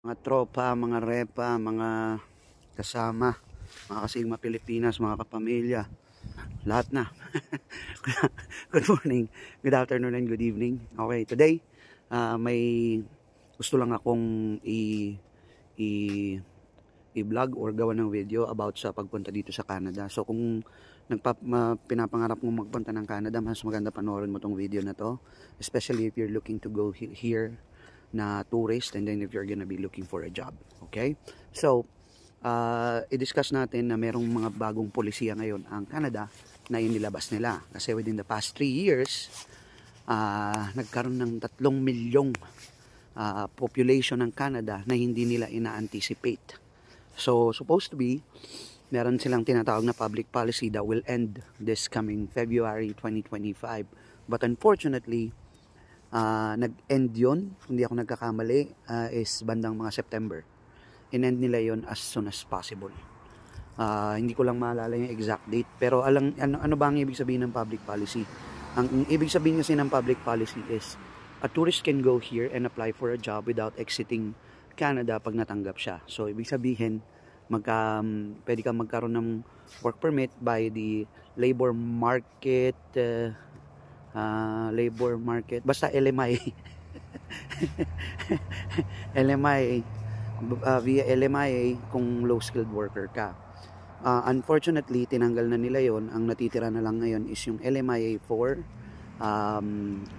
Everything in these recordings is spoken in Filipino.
Mga tropa, mga repa, mga kasama, mga kasigma Pilipinas, mga kapamilya, lahat na. Good morning, good afternoon, and good evening. Okay, today, may gusto lang akong i-vlog or gawa ng video about sa pagpunta dito sa Canada. So kung pinapangarap mong magpunta ng Canada, mas maganda panoorin mo tong video na to, especially if you're looking to go here na tourist, and then if you're gonna be looking for a job. Okay, so i-discuss natin na merong mga bagong polisiya ngayon ang Canada na inilabas nila, kasi within the past 3 years nagkaroon ng 3 milyong population ng Canada na hindi nila ina-anticipate. So supposed to be meron silang tinatawag na public policy that will end this coming February 2025, but unfortunately nag-end yun, hindi ako nagkakamali, is bandang mga September. In-end nila yon as soon as possible. Hindi ko lang maalala yung exact date, pero ano ba ang ibig sabihin ng public policy? Ang ibig sabihin kasi ng public policy is a tourist can go here and apply for a job without exiting Canada pag natanggap siya. So ibig sabihin, pwede kang magkaroon ng work permit by the labor market, basta LMI. LMI, via LMIA kung low skilled worker ka. Unfortunately, tinanggal na nila yon. Ang natitira na lang ngayon is yung LMIA for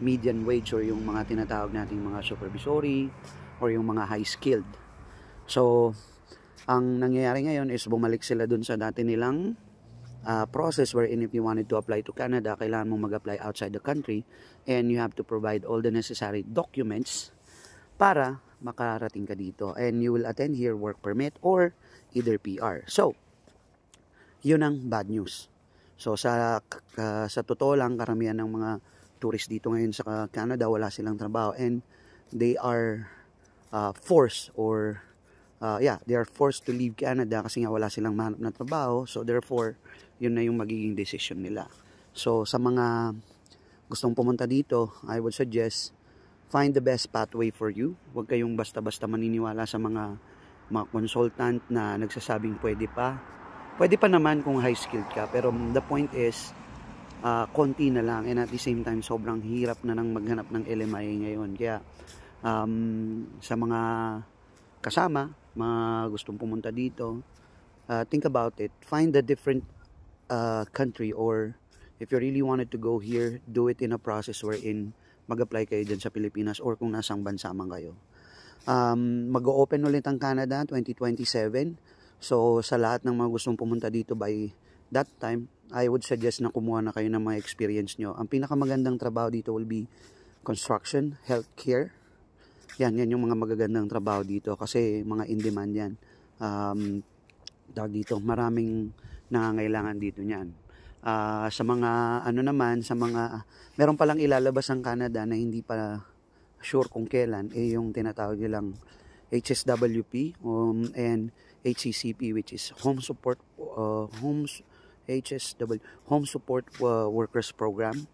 median wage, or yung mga tinatawag nating mga supervisory or yung mga high skilled. So ang nangyayari ngayon is bumalik sila dun sa dati nilang process, wherein if you wanted to apply to Canada, kailangan mong mag-apply outside the country and you have to provide all the necessary documents para makarating ka dito, and you will attend here work permit or either PR. So yun ang bad news. So sa totoo lang, karamihan ng mga tourist dito ngayon sa Canada wala silang trabaho, and they are forced, or they are forced to leave Canada kasi nga wala silang mahanap na trabaho. So therefore, yun na yung magiging decision nila. So sa mga gustong pumunta dito, I would suggest find the best pathway for you. Huwag kayong basta-basta maniniwala sa mga consultant na nagsasabing pwede pa. Pwede pa naman kung high skilled ka, pero the point is konti na lang, and at the same time sobrang hirap na nang maghanap ng LMIA ngayon. Kaya sa mga kasama, mga gustong pumunta dito, think about it. Find a different country, or if you really wanted to go here, do it in a process wherein mag-apply kayo dyan sa Pilipinas or kung nasang bansa man kayo. Mag-o-open ulit ang Canada 2027. So sa lahat ng mga gustong pumunta dito by that time, I would suggest na kumuha na kayo ng mga experience nyo. Ang pinakamagandang trabaho dito will be construction, healthcare. Yan yung mga magagandang trabaho dito kasi mga in demand yan. Dito maraming nangangailangan dito niyan. Sa mga meron palang ilalabas ang Canada na hindi pa sure kung kailan, yung tinatawag nilang HSWP and HCCP, which is Home Support Home Support Workers Program.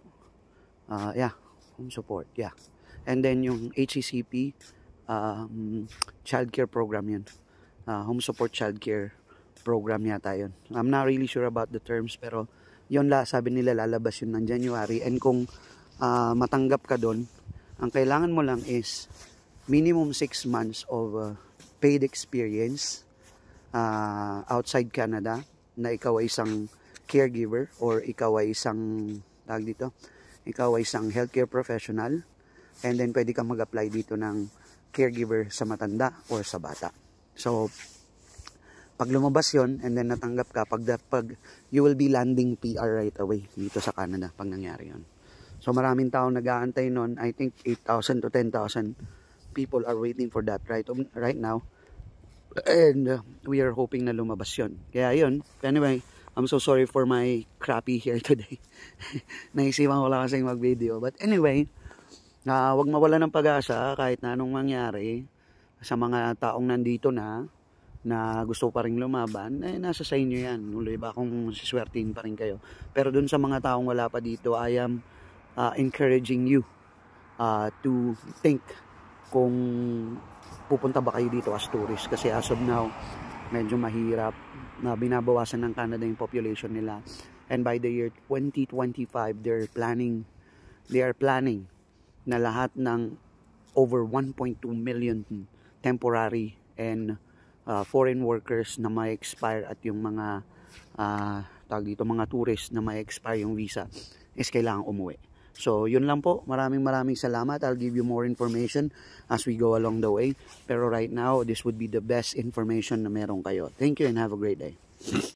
Home support, and then yung HCCP, childcare program yun. Home Support Childcare Program yata yun. I'm not really sure about the terms, pero yun sabi nila lalabas yun ng January, and kung matanggap ka doon, ang kailangan mo lang is minimum 6 months of paid experience outside Canada, na ikaw ay isang caregiver, or ikaw ay isang healthcare professional, and then pwede kang mag-apply dito ng caregiver sa matanda or sa bata. So pag lumabas yon, and then natanggap ka, pag you will be landing PR right away dito sa Canada pag nangyari yon. So maraming tao nag-aantay nun. I think 8,000 to 10,000 people are waiting for that right now, and we are hoping na lumabas yon. Kaya yun, anyway, I'm so sorry for my crappy hair today. Naisipan ko lang kasing mag-video, but anyway, wag mawala ng pag-asa kahit na anong mangyari sa mga taong nandito na gusto pa rin lumaban. Nasa sa inyo yan. Uloy ba kung siswertihin pa rin kayo. Pero dun sa mga taong wala pa dito, I am encouraging you to think kung pupunta ba kayo dito as tourist? Kasi as of now, medyo mahirap na binabawasan ng Canada yung population nila. And by the year 2025, they are planning na lahat ng over 1.2 million temporary and foreign workers na may expire at yung mga mga tourists na may expire yung visa is kailangang umuwi. So, yun lang po. Maraming salamat. I'll give you more information as we go along the way. Pero right now, this would be the best information na meron kayo. Thank you and have a great day.